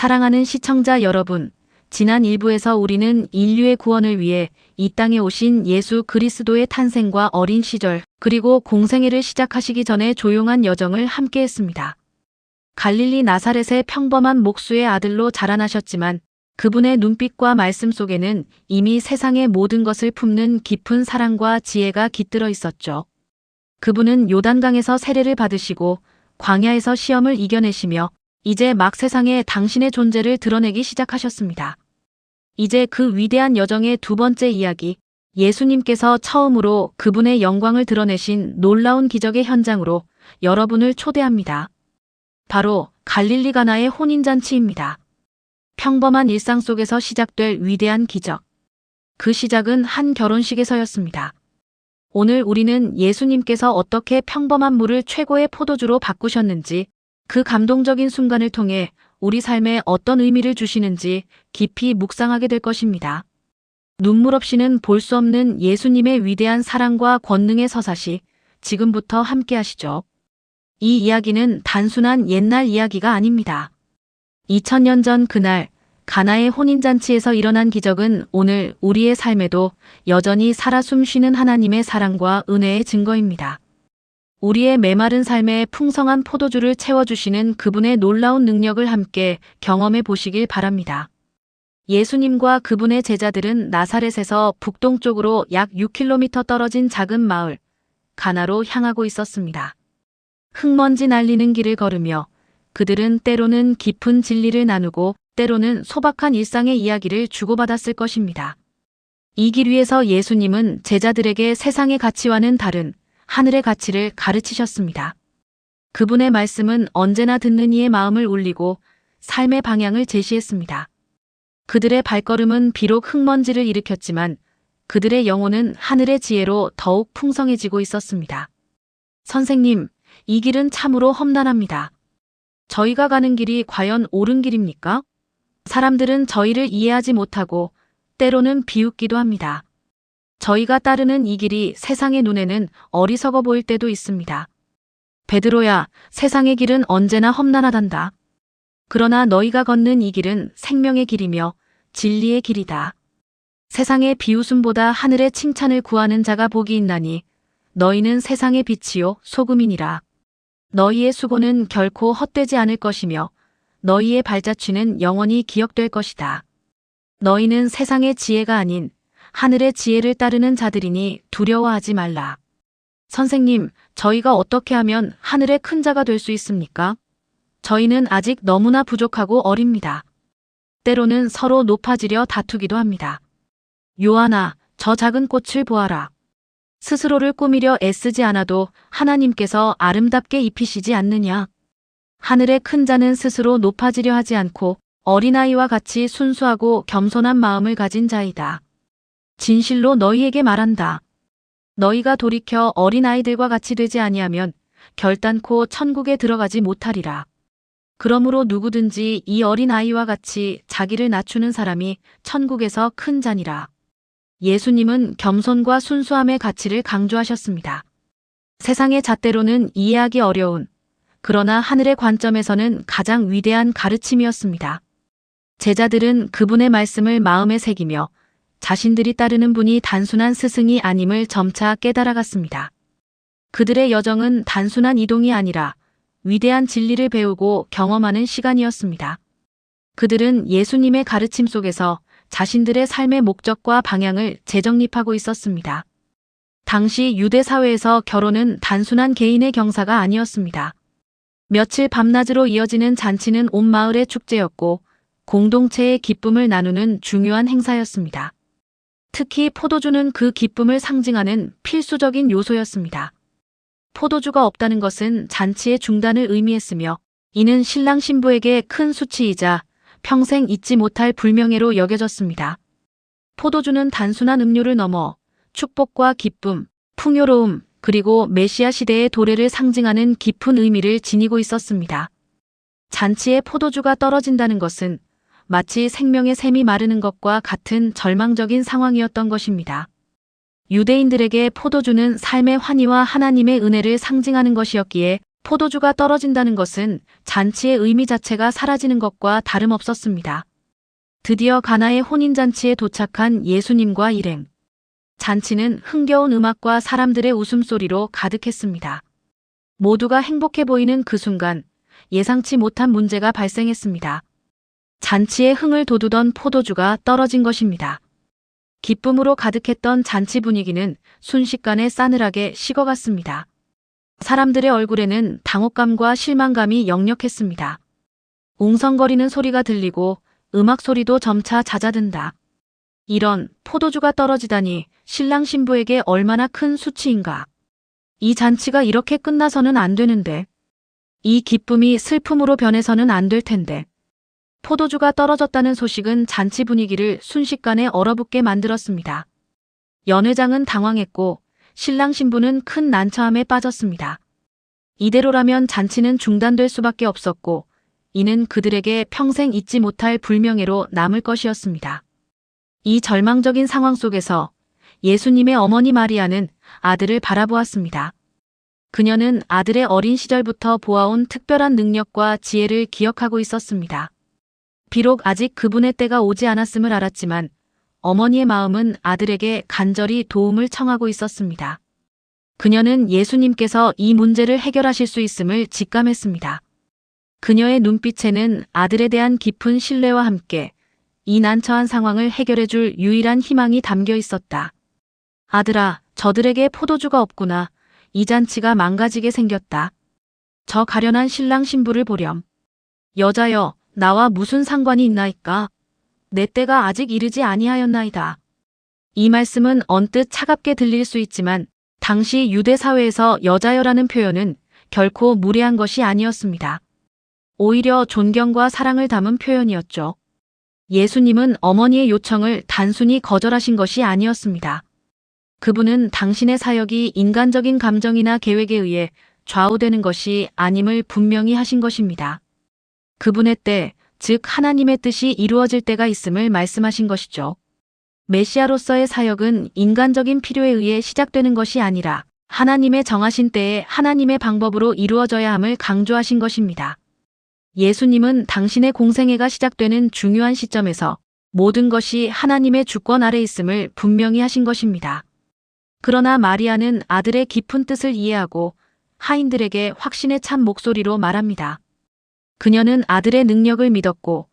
사랑하는 시청자 여러분, 지난 일부에서 우리는 인류의 구원을 위해 이 땅에 오신 예수 그리스도의 탄생과 어린 시절, 그리고 공생애를 시작하시기 전에 조용한 여정을 함께 했습니다. 갈릴리 나사렛의 평범한 목수의 아들로 자라나셨지만 그분의 눈빛과 말씀 속에는 이미 세상의 모든 것을 품는 깊은 사랑과 지혜가 깃들어 있었죠. 그분은 요단강에서 세례를 받으시고 광야에서 시험을 이겨내시며 이제 막 세상에 당신의 존재를 드러내기 시작하셨습니다. 이제 그 위대한 여정의 두 번째 이야기, 예수님께서 처음으로 그분의 영광을 드러내신 놀라운 기적의 현장으로 여러분을 초대합니다. 바로 갈릴리 가나의 혼인잔치입니다. 평범한 일상 속에서 시작될 위대한 기적. 그 시작은 한 결혼식에서였습니다. 오늘 우리는 예수님께서 어떻게 평범한 물을 최고의 포도주로 바꾸셨는지, 그 감동적인 순간을 통해 우리 삶에 어떤 의미를 주시는지 깊이 묵상하게 될 것입니다. 눈물 없이는 볼 수 없는 예수님의 위대한 사랑과 권능의 서사시, 지금부터 함께 하시죠. 이 이야기는 단순한 옛날 이야기가 아닙니다. 2000년 전 그날 가나의 혼인잔치에서 일어난 기적은 오늘 우리의 삶에도 여전히 살아 숨쉬는 하나님의 사랑과 은혜의 증거입니다. 우리의 메마른 삶에 풍성한 포도주를 채워주시는 그분의 놀라운 능력을 함께 경험해 보시길 바랍니다. 예수님과 그분의 제자들은 나사렛에서 북동쪽으로 약 6km 떨어진 작은 마을 가나로 향하고 있었습니다. 흙먼지 날리는 길을 걸으며 그들은 때로는 깊은 진리를 나누고 때로는 소박한 일상의 이야기를 주고받았을 것입니다. 이 길 위에서 예수님은 제자들에게 세상의 가치와는 다른 하늘의 가치를 가르치셨습니다. 그분의 말씀은 언제나 듣는 이의 마음을 울리고 삶의 방향을 제시했습니다. 그들의 발걸음은 비록 흙먼지를 일으켰지만 그들의 영혼은 하늘의 지혜로 더욱 풍성해지고 있었습니다. 선생님, 이 길은 참으로 험난합니다. 저희가 가는 길이 과연 옳은 길입니까? 사람들은 저희를 이해하지 못하고 때로는 비웃기도 합니다. 저희가 따르는 이 길이 세상의 눈에는 어리석어 보일 때도 있습니다. 베드로야, 세상의 길은 언제나 험난하단다. 그러나 너희가 걷는 이 길은 생명의 길이며 진리의 길이다. 세상의 비웃음보다 하늘의 칭찬을 구하는 자가 복이 있나니 너희는 세상의 빛이요 소금이니라. 너희의 수고는 결코 헛되지 않을 것이며 너희의 발자취는 영원히 기억될 것이다. 너희는 세상의 지혜가 아닌 하늘의 지혜를 따르는 자들이니 두려워하지 말라. 선생님, 저희가 어떻게 하면 하늘의 큰 자가 될 수 있습니까? 저희는 아직 너무나 부족하고 어립니다. 때로는 서로 높아지려 다투기도 합니다. 요한아, 저 작은 꽃을 보아라. 스스로를 꾸미려 애쓰지 않아도 하나님께서 아름답게 입히시지 않느냐. 하늘의 큰 자는 스스로 높아지려 하지 않고 어린아이와 같이 순수하고 겸손한 마음을 가진 자이다. 진실로 너희에게 말한다. 너희가 돌이켜 어린아이들과 같이 되지 아니하면 결단코 천국에 들어가지 못하리라. 그러므로 누구든지 이 어린아이와 같이 자기를 낮추는 사람이 천국에서 큰 자니라. 예수님은 겸손과 순수함의 가치를 강조하셨습니다. 세상의 잣대로는 이해하기 어려운, 그러나 하늘의 관점에서는 가장 위대한 가르침이었습니다. 제자들은 그분의 말씀을 마음에 새기며 자신들이 따르는 분이 단순한 스승이 아님을 점차 깨달아갔습니다. 그들의 여정은 단순한 이동이 아니라 위대한 진리를 배우고 경험하는 시간이었습니다. 그들은 예수님의 가르침 속에서 자신들의 삶의 목적과 방향을 재정립하고 있었습니다. 당시 유대 사회에서 결혼은 단순한 개인의 경사가 아니었습니다. 며칠 밤낮으로 이어지는 잔치는 온 마을의 축제였고 공동체의 기쁨을 나누는 중요한 행사였습니다. 특히 포도주는 그 기쁨을 상징하는 필수적인 요소였습니다. 포도주가 없다는 것은 잔치의 중단을 의미했으며 이는 신랑 신부에게 큰 수치이자 평생 잊지 못할 불명예로 여겨졌습니다. 포도주는 단순한 음료를 넘어 축복과 기쁨, 풍요로움, 그리고 메시아 시대의 도래를 상징하는 깊은 의미를 지니고 있었습니다. 잔치에 포도주가 떨어진다는 것은 마치 생명의 샘이 마르는 것과 같은 절망적인 상황이었던 것입니다. 유대인들에게 포도주는 삶의 환희와 하나님의 은혜를 상징하는 것이었기에 포도주가 떨어진다는 것은 잔치의 의미 자체가 사라지는 것과 다름없었습니다. 드디어 가나의 혼인잔치에 도착한 예수님과 일행. 잔치는 흥겨운 음악과 사람들의 웃음소리로 가득했습니다. 모두가 행복해 보이는 그 순간 예상치 못한 문제가 발생했습니다. 잔치의 흥을 돋우던 포도주가 떨어진 것입니다. 기쁨으로 가득했던 잔치 분위기는 순식간에 싸늘하게 식어갔습니다. 사람들의 얼굴에는 당혹감과 실망감이 역력했습니다. 웅성거리는 소리가 들리고 음악 소리도 점차 잦아든다. 이런 포도주가 떨어지다니 신랑 신부에게 얼마나 큰 수치인가. 이 잔치가 이렇게 끝나서는 안 되는데. 이 기쁨이 슬픔으로 변해서는 안 될 텐데. 포도주가 떨어졌다는 소식은 잔치 분위기를 순식간에 얼어붙게 만들었습니다. 연회장은 당황했고 신랑 신부는 큰 난처함에 빠졌습니다. 이대로라면 잔치는 중단될 수밖에 없었고 이는 그들에게 평생 잊지 못할 불명예로 남을 것이었습니다. 이 절망적인 상황 속에서 예수님의 어머니 마리아는 아들을 바라보았습니다. 그녀는 아들의 어린 시절부터 보아온 특별한 능력과 지혜를 기억하고 있었습니다. 비록 아직 그분의 때가 오지 않았음을 알았지만 어머니의 마음은 아들에게 간절히 도움을 청하고 있었습니다. 그녀는 예수님께서 이 문제를 해결하실 수 있음을 직감했습니다. 그녀의 눈빛에는 아들에 대한 깊은 신뢰와 함께 이 난처한 상황을 해결해줄 유일한 희망이 담겨 있었다. 아들아, 저들에게 포도주가 없구나. 이 잔치가 망가지게 생겼다. 저 가련한 신랑 신부를 보렴. 여자여, 나와 무슨 상관이 있나이까? 내 때가 아직 이르지 아니하였나이다. 이 말씀은 언뜻 차갑게 들릴 수 있지만 당시 유대 사회에서 여자여라는 표현은 결코 무례한 것이 아니었습니다. 오히려 존경과 사랑을 담은 표현이었죠. 예수님은 어머니의 요청을 단순히 거절하신 것이 아니었습니다. 그분은 당신의 사역이 인간적인 감정이나 계획에 의해 좌우되는 것이 아님을 분명히 하신 것입니다. 그분의 때, 즉 하나님의 뜻이 이루어질 때가 있음을 말씀하신 것이죠. 메시아로서의 사역은 인간적인 필요에 의해 시작되는 것이 아니라 하나님의 정하신 때에 하나님의 방법으로 이루어져야 함을 강조하신 것입니다. 예수님은 당신의 공생애가 시작되는 중요한 시점에서 모든 것이 하나님의 주권 아래 있음을 분명히 하신 것입니다. 그러나 마리아는 아들의 깊은 뜻을 이해하고 하인들에게 확신에 찬 목소리로 말합니다. 그녀는 아들의 능력을 믿었고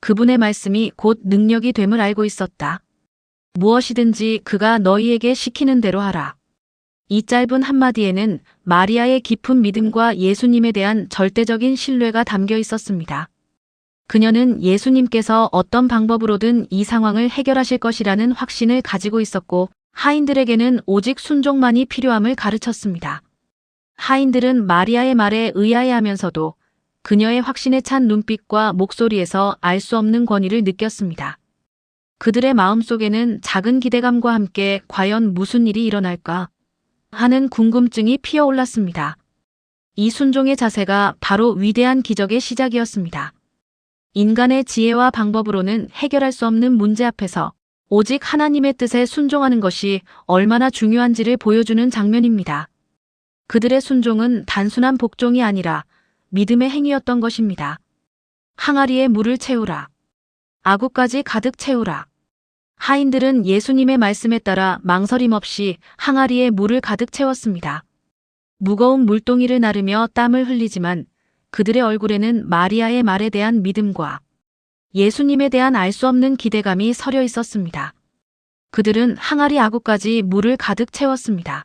그분의 말씀이 곧 능력이 됨을 알고 있었다. 무엇이든지 그가 너희에게 시키는 대로 하라. 이 짧은 한마디에는 마리아의 깊은 믿음과 예수님에 대한 절대적인 신뢰가 담겨 있었습니다. 그녀는 예수님께서 어떤 방법으로든 이 상황을 해결하실 것이라는 확신을 가지고 있었고 하인들에게는 오직 순종만이 필요함을 가르쳤습니다. 하인들은 마리아의 말에 의아해하면서도 그녀의 확신에 찬 눈빛과 목소리에서 알 수 없는 권위를 느꼈습니다. 그들의 마음속에는 작은 기대감과 함께 과연 무슨 일이 일어날까 하는 궁금증이 피어올랐습니다. 이 순종의 자세가 바로 위대한 기적의 시작이었습니다. 인간의 지혜와 방법으로는 해결할 수 없는 문제 앞에서 오직 하나님의 뜻에 순종하는 것이 얼마나 중요한지를 보여주는 장면입니다. 그들의 순종은 단순한 복종이 아니라 믿음의 행위였던 것입니다. 항아리에 물을 채우라. 아구까지 가득 채우라. 하인들은 예수님의 말씀에 따라 망설임 없이 항아리에 물을 가득 채웠습니다. 무거운 물동이를 나르며 땀을 흘리지만 그들의 얼굴에는 마리아의 말에 대한 믿음과 예수님에 대한 알 수 없는 기대감이 서려 있었습니다. 그들은 항아리 아구까지 물을 가득 채웠습니다.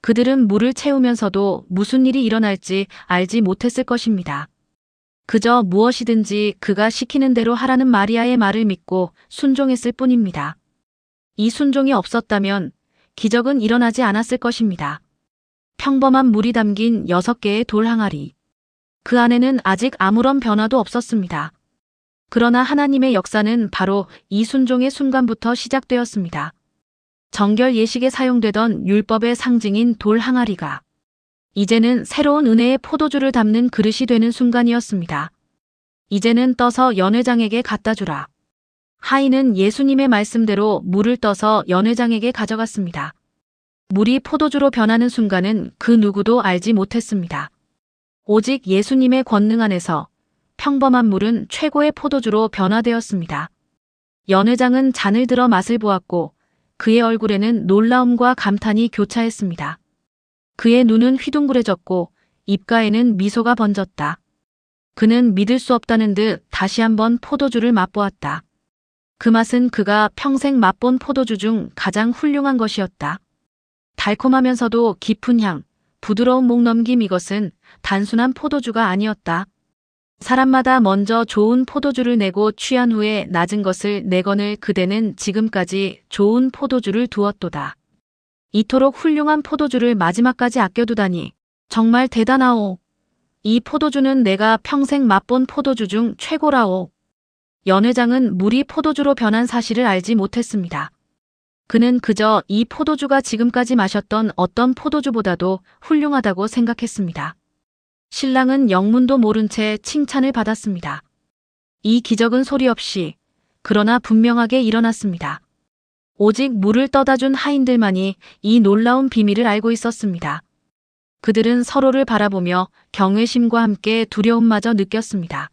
그들은 물을 채우면서도 무슨 일이 일어날지 알지 못했을 것입니다. 그저 무엇이든지 그가 시키는 대로 하라는 마리아의 말을 믿고 순종했을 뿐입니다. 이 순종이 없었다면 기적은 일어나지 않았을 것입니다. 평범한 물이 담긴 6개의 돌 항아리. 그 안에는 아직 아무런 변화도 없었습니다. 그러나 하나님의 역사는 바로 이 순종의 순간부터 시작되었습니다. 정결 예식에 사용되던 율법의 상징인 돌 항아리가 이제는 새로운 은혜의 포도주를 담는 그릇이 되는 순간이었습니다. 이제는 떠서 연회장에게 갖다 주라. 하인은 예수님의 말씀대로 물을 떠서 연회장에게 가져갔습니다. 물이 포도주로 변하는 순간은 그 누구도 알지 못했습니다. 오직 예수님의 권능 안에서 평범한 물은 최고의 포도주로 변화되었습니다. 연회장은 잔을 들어 맛을 보았고 그의 얼굴에는 놀라움과 감탄이 교차했습니다. 그의 눈은 휘둥그레졌고 입가에는 미소가 번졌다. 그는 믿을 수 없다는 듯 다시 한번 포도주를 맛보았다. 그 맛은 그가 평생 맛본 포도주 중 가장 훌륭한 것이었다. 달콤하면서도 깊은 향, 부드러운 목넘김, 이것은 단순한 포도주가 아니었다. 사람마다 먼저 좋은 포도주를 내고 취한 후에 낮은 것을 내거늘 그대는 지금까지 좋은 포도주를 두었도다. 이토록 훌륭한 포도주를 마지막까지 아껴두다니 정말 대단하오. 이 포도주는 내가 평생 맛본 포도주 중 최고라오. 연회장은 물이 포도주로 변한 사실을 알지 못했습니다. 그는 그저 이 포도주가 지금까지 마셨던 어떤 포도주보다도 훌륭하다고 생각했습니다. 신랑은 영문도 모른 채 칭찬을 받았습니다. 이 기적은 소리 없이 그러나 분명하게 일어났습니다. 오직 물을 떠다준 하인들만이 이 놀라운 비밀을 알고 있었습니다. 그들은 서로를 바라보며 경외심과 함께 두려움마저 느꼈습니다.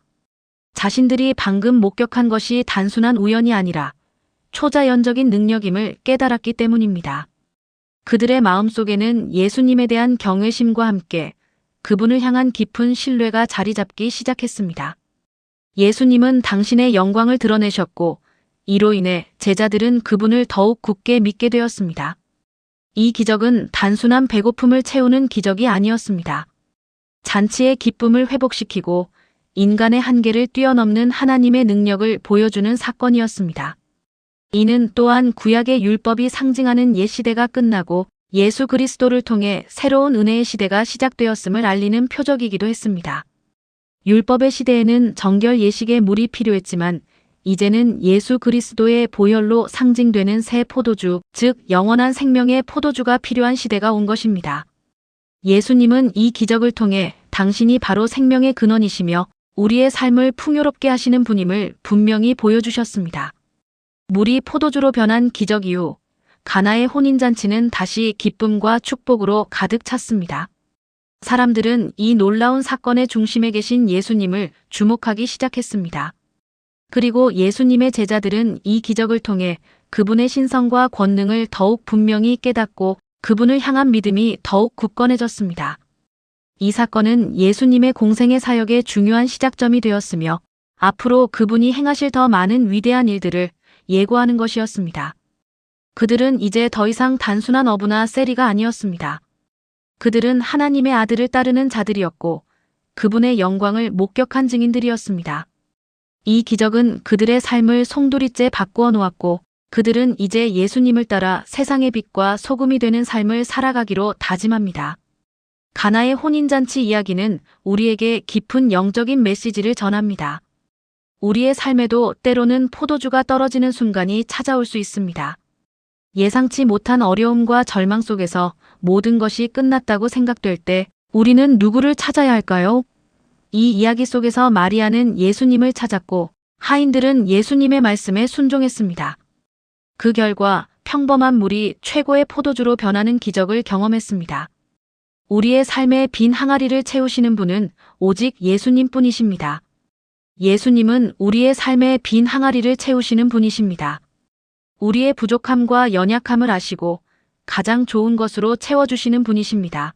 자신들이 방금 목격한 것이 단순한 우연이 아니라 초자연적인 능력임을 깨달았기 때문입니다. 그들의 마음속에는 예수님에 대한 경외심과 함께 그분을 향한 깊은 신뢰가 자리 잡기 시작했습니다. 예수님은 당신의 영광을 드러내셨고 이로 인해 제자들은 그분을 더욱 굳게 믿게 되었습니다. 이 기적은 단순한 배고픔을 채우는 기적이 아니었습니다. 잔치의 기쁨을 회복시키고 인간의 한계를 뛰어넘는 하나님의 능력을 보여주는 사건이었습니다. 이는 또한 구약의 율법이 상징하는 옛 시대가 끝나고 예수 그리스도를 통해 새로운 은혜의 시대가 시작되었음을 알리는 표적이기도 했습니다. 율법의 시대에는 정결 예식의 물이 필요했지만 이제는 예수 그리스도의 보혈로 상징되는 새 포도주, 즉 영원한 생명의 포도주가 필요한 시대가 온 것입니다. 예수님은 이 기적을 통해 당신이 바로 생명의 근원이시며 우리의 삶을 풍요롭게 하시는 분임을 분명히 보여주셨습니다. 물이 포도주로 변한 기적 이후 가나의 혼인잔치는 다시 기쁨과 축복으로 가득 찼습니다. 사람들은 이 놀라운 사건의 중심에 계신 예수님을 주목하기 시작했습니다. 그리고 예수님의 제자들은 이 기적을 통해 그분의 신성과 권능을 더욱 분명히 깨닫고 그분을 향한 믿음이 더욱 굳건해졌습니다. 이 사건은 예수님의 공생의 사역의 중요한 시작점이 되었으며 앞으로 그분이 행하실 더 많은 위대한 일들을 예고하는 것이었습니다. 그들은 이제 더 이상 단순한 어부나 세리가 아니었습니다. 그들은 하나님의 아들을 따르는 자들이었고 그분의 영광을 목격한 증인들이었습니다. 이 기적은 그들의 삶을 송두리째 바꾸어 놓았고 그들은 이제 예수님을 따라 세상의 빛과 소금이 되는 삶을 살아가기로 다짐합니다. 가나의 혼인잔치 이야기는 우리에게 깊은 영적인 메시지를 전합니다. 우리의 삶에도 때로는 포도주가 떨어지는 순간이 찾아올 수 있습니다. 예상치 못한 어려움과 절망 속에서 모든 것이 끝났다고 생각될 때 우리는 누구를 찾아야 할까요? 이 이야기 속에서 마리아는 예수님을 찾았고 하인들은 예수님의 말씀에 순종했습니다. 그 결과 평범한 물이 최고의 포도주로 변하는 기적을 경험했습니다. 우리의 삶의 빈 항아리를 채우시는 분은 오직 예수님뿐이십니다. 예수님은 우리의 삶의 빈 항아리를 채우시는 분이십니다. 우리의 부족함과 연약함을 아시고 가장 좋은 것으로 채워주시는 분이십니다.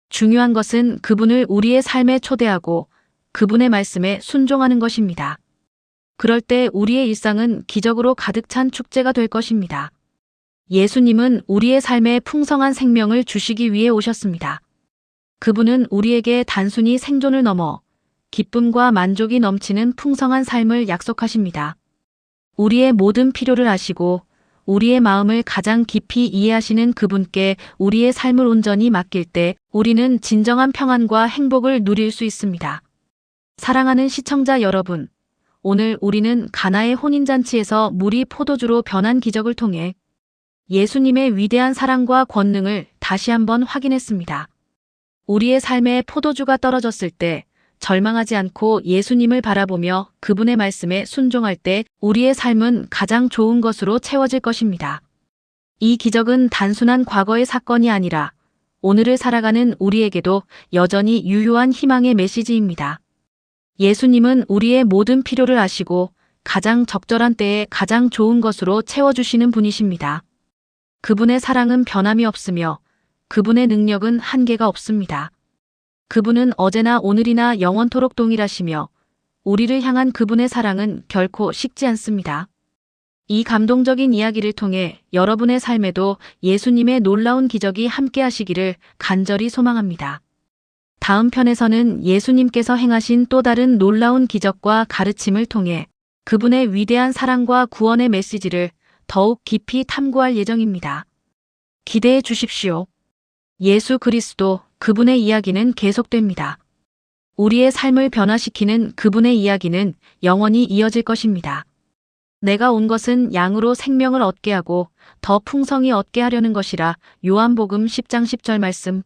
중요한 것은 그분을 우리의 삶에 초대하고 그분의 말씀에 순종하는 것입니다. 그럴 때 우리의 일상은 기적으로 가득 찬 축제가 될 것입니다. 예수님은 우리의 삶에 풍성한 생명을 주시기 위해 오셨습니다. 그분은 우리에게 단순히 생존을 넘어 기쁨과 만족이 넘치는 풍성한 삶을 약속하십니다. 우리의 모든 필요를 아시고 우리의 마음을 가장 깊이 이해하시는 그분께 우리의 삶을 온전히 맡길 때 우리는 진정한 평안과 행복을 누릴 수 있습니다. 사랑하는 시청자 여러분, 오늘 우리는 가나의 혼인잔치에서 물이 포도주로 변한 기적을 통해 예수님의 위대한 사랑과 권능을 다시 한번 확인했습니다. 우리의 삶에 포도주가 떨어졌을 때 절망하지 않고 예수님을 바라보며 그분의 말씀에 순종할 때 우리의 삶은 가장 좋은 것으로 채워질 것입니다. 이 기적은 단순한 과거의 사건이 아니라 오늘을 살아가는 우리에게도 여전히 유효한 희망의 메시지입니다. 예수님은 우리의 모든 필요를 아시고 가장 적절한 때에 가장 좋은 것으로 채워주시는 분이십니다. 그분의 사랑은 변함이 없으며 그분의 능력은 한계가 없습니다. 그분은 어제나 오늘이나 영원토록 동일하시며 우리를 향한 그분의 사랑은 결코 식지 않습니다. 이 감동적인 이야기를 통해 여러분의 삶에도 예수님의 놀라운 기적이 함께 하시기를 간절히 소망합니다. 다음 편에서는 예수님께서 행하신 또 다른 놀라운 기적과 가르침을 통해 그분의 위대한 사랑과 구원의 메시지를 더욱 깊이 탐구할 예정입니다. 기대해 주십시오. 예수 그리스도, 그분의 이야기는 계속됩니다. 우리의 삶을 변화시키는 그분의 이야기는 영원히 이어질 것입니다. 내가 온 것은 양으로 생명을 얻게 하고 더 풍성히 얻게 하려는 것이라. 요한복음 10장 10절 말씀.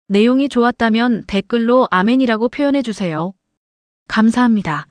내용이 좋았다면 댓글로 아멘이라고 표현해 주세요. 감사합니다.